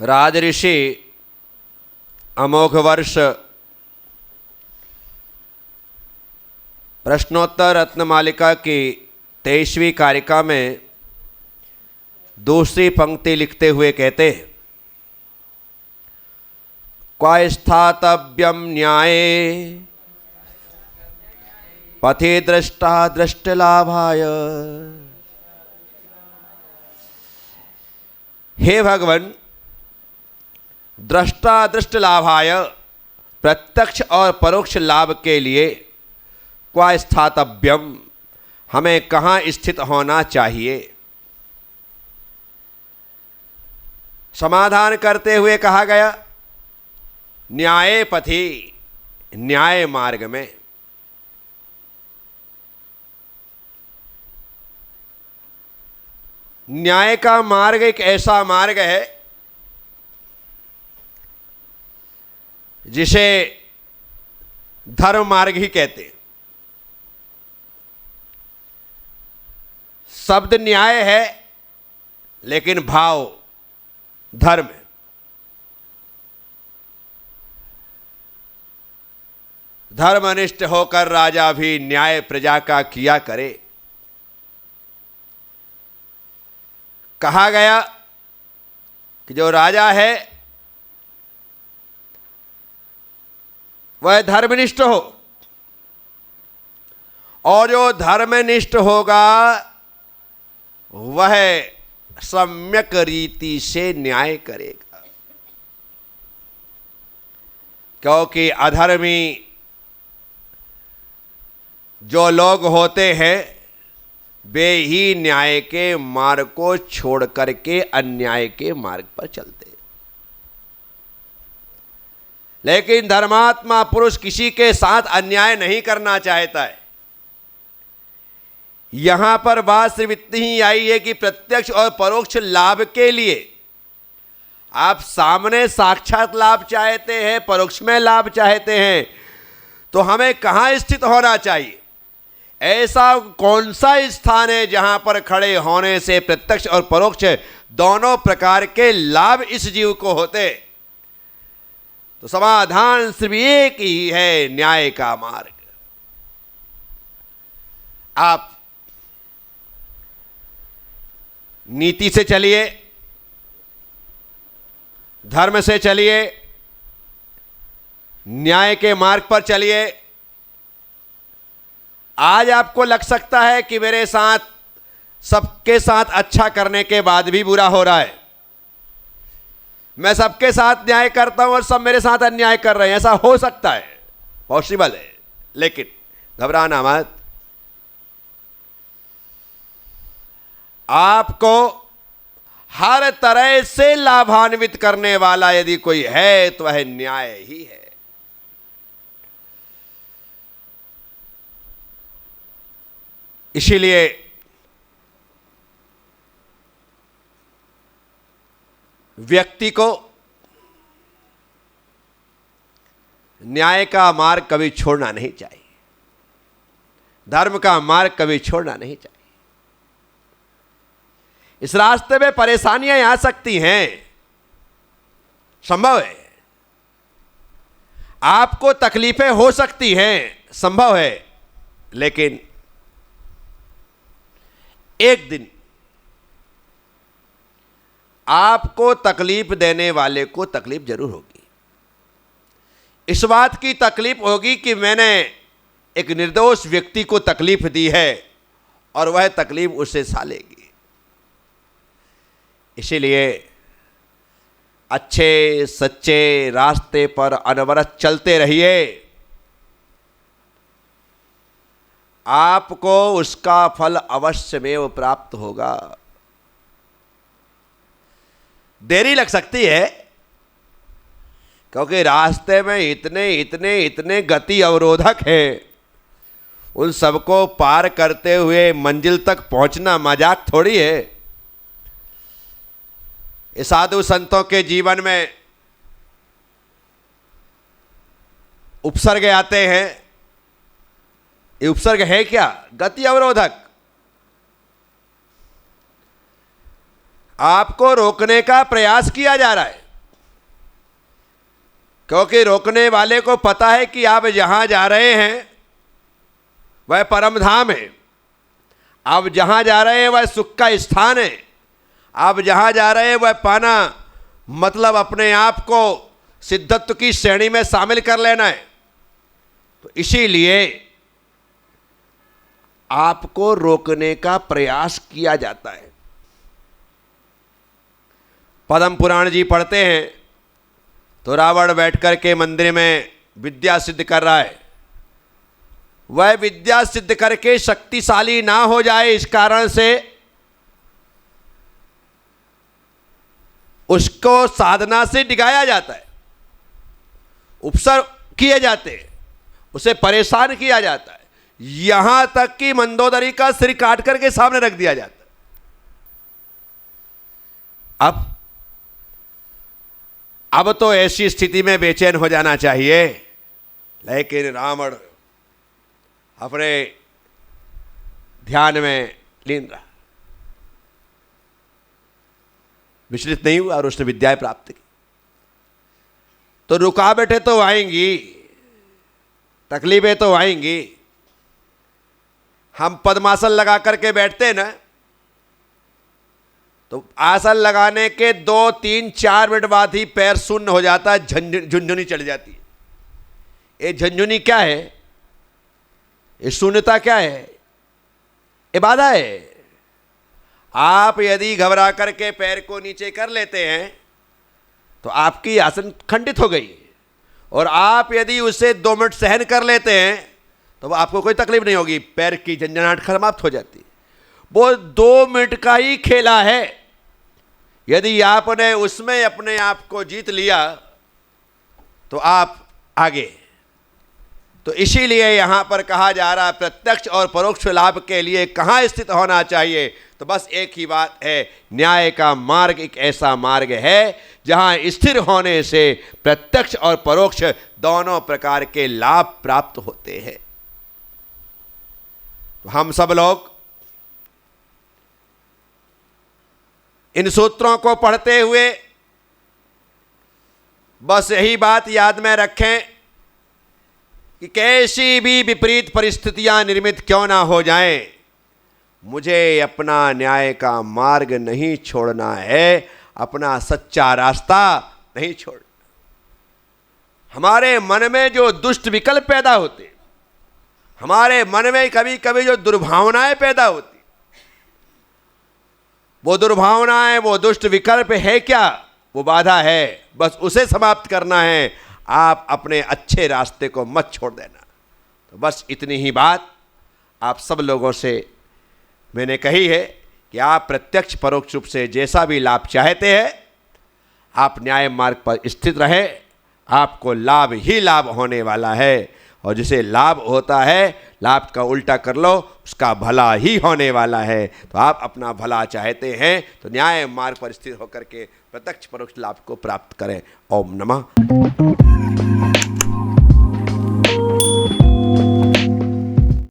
राजऋषि अमोघ वर्ष प्रश्नोत्तर रत्नमालिका की 23वीं कारिका में दूसरी पंक्ति लिखते हुए कहते हैं, क्व स्थातव्यम न्याये पथे दृष्टा दृष्टलाभाय। हे भगवान, दृष्टा दृष्ट लाभाय, प्रत्यक्ष और परोक्ष लाभ के लिए क्व स्थातव्यम, हमें कहाँ स्थित होना चाहिए। समाधान करते हुए कहा गया, न्याय पथि, न्याय मार्ग में। न्याय का मार्ग एक ऐसा मार्ग है जिसे धर्म मार्ग ही कहते हैं। शब्द न्याय है लेकिन भाव धर्म है। धर्मनिष्ठ होकर राजा भी न्याय प्रजा का किया करे। कहा गया कि जो राजा है वह धर्मनिष्ठ हो, और जो धर्मनिष्ठ होगा वह सम्यक रीति से न्याय करेगा। क्योंकि अधर्मी जो लोग होते हैं वे ही न्याय के मार्ग को छोड़ करके अन्याय के मार्ग पर चलते हैं। लेकिन धर्मात्मा पुरुष किसी के साथ अन्याय नहीं करना चाहता है। यहां पर बात सिर्फ इतनी ही आई है कि प्रत्यक्ष और परोक्ष लाभ के लिए आप सामने साक्षात लाभ चाहते हैं, परोक्ष में लाभ चाहते हैं, तो हमें कहां स्थित होना चाहिए। ऐसा कौन सा स्थान है जहां पर खड़े होने से प्रत्यक्ष और परोक्ष दोनों प्रकार के लाभ इस जीव को होते। तो समाधान सिर्फ एक ही है, न्याय का मार्ग। आप नीति से चलिए, धर्म से चलिए, न्याय के मार्ग पर चलिए। आज आपको लग सकता है कि मेरे साथ सबके साथ अच्छा करने के बाद भी बुरा हो रहा है, मैं सबके साथ न्याय करता हूं और सब मेरे साथ अन्याय कर रहे हैं। ऐसा हो सकता है, पॉसिबल है, लेकिन घबराना मत। आपको हर तरह से लाभान्वित करने वाला यदि कोई है तो वह न्याय ही है। इसीलिए व्यक्ति को न्याय का मार्ग कभी छोड़ना नहीं चाहिए, धर्म का मार्ग कभी छोड़ना नहीं चाहिए। इस रास्ते में परेशानियां आ सकती हैं, संभव है। आपको तकलीफें हो सकती हैं, संभव है। लेकिन एक दिन आपको तकलीफ देने वाले को तकलीफ जरूर होगी। इस बात की तकलीफ होगी कि मैंने एक निर्दोष व्यक्ति को तकलीफ दी है और वह तकलीफ उसे सालेगी। इसीलिए अच्छे सच्चे रास्ते पर अनवरत चलते रहिए, आपको उसका फल अवश्य में प्राप्त होगा। देरी लग सकती है क्योंकि रास्ते में इतने गति अवरोधक हैं, उन सबको पार करते हुए मंजिल तक पहुंचना मजाक थोड़ी है। इस साधु संतों के जीवन में उपसर्ग आते हैं। ये उपसर्ग है क्या? गति अवरोधक। आपको रोकने का प्रयास किया जा रहा है। क्योंकि रोकने वाले को पता है कि आप जहां जा रहे हैं वह परम धाम है, आप जहां जा रहे हैं वह सुख का स्थान है, आप जहां जा रहे हैं वह पाना मतलब अपने आप को सिद्धत्व की श्रेणी में शामिल कर लेना है। तो इसीलिए आपको रोकने का प्रयास किया जाता है। पद्म पुराण जी पढ़ते हैं तो रावण बैठ कर के मंदिर में विद्या सिद्ध कर रहा है। वह विद्या सिद्ध करके शक्तिशाली ना हो जाए इस कारण से उसको साधना से डिगाया जाता है, उपसर किए जाते हैं, उसे परेशान किया जाता है, यहां तक कि मंदोदरी का सिर काट करके सामने रख दिया जाता है। अब तो ऐसी स्थिति में बेचैन हो जाना चाहिए, लेकिन रावण अपने ध्यान में लीन रहा, विचलित नहीं हुआ और उसने विद्याएं प्राप्त की। तो रुकावटें तो आएंगी, तकलीफें तो आएंगी। हम पद्मासन लगा करके बैठते हैं ना, तो आसन लगाने के 2, 3, 4 मिनट बाद ही पैर शून्य हो जाता है, झुनझुनी चढ़ जाती है। ये झुनझुनी क्या है? ये शून्यता क्या है? ये बाधा है। आप यदि घबरा करके पैर को नीचे कर लेते हैं तो आपकी आसन खंडित हो गई, और आप यदि उसे 2 मिनट सहन कर लेते हैं तो आपको कोई तकलीफ नहीं होगी, पैर की झंझनाहट समाप्त हो जाती है। वो 2 मिनट का ही खेला है, यदि आपने उसमें अपने आप को जीत लिया तो आप आगे। तो इसीलिए यहां पर कहा जा रहा है प्रत्यक्ष और परोक्ष लाभ के लिए कहां स्थित होना चाहिए। तो बस एक ही बात है, न्याय का मार्ग एक ऐसा मार्ग है जहां स्थिर होने से प्रत्यक्ष और परोक्ष दोनों प्रकार के लाभ प्राप्त होते हैं। तो हम सब लोग इन सूत्रों को पढ़ते हुए बस यही बात याद में रखें कि कैसी भी विपरीत परिस्थितियां निर्मित क्यों ना हो जाएं, मुझे अपना न्याय का मार्ग नहीं छोड़ना है, अपना सच्चा रास्ता नहीं छोड़ना। हमारे मन में जो दुष्ट विकल्प पैदा होते, हमारे मन में कभी कभी जो दुर्भावनाएं पैदा होती, वो दुर्भावनाएं, वो दुष्ट विकल्प है क्या? वो बाधा है, बस उसे समाप्त करना है। आप अपने अच्छे रास्ते को मत छोड़ देना। तो बस इतनी ही बात आप सब लोगों से मैंने कही है कि आप प्रत्यक्ष परोक्ष रूप से जैसा भी लाभ चाहते हैं, आप न्याय मार्ग पर स्थित रहे, आपको लाभ ही लाभ होने वाला है। और जिसे लाभ होता है, लाभ का उल्टा कर लो, उसका भला ही होने वाला है। तो आप अपना भला चाहते हैं तो न्याय मार्ग पर स्थित होकर के प्रत्यक्ष परोक्ष लाभ को प्राप्त करें। ओम नमः।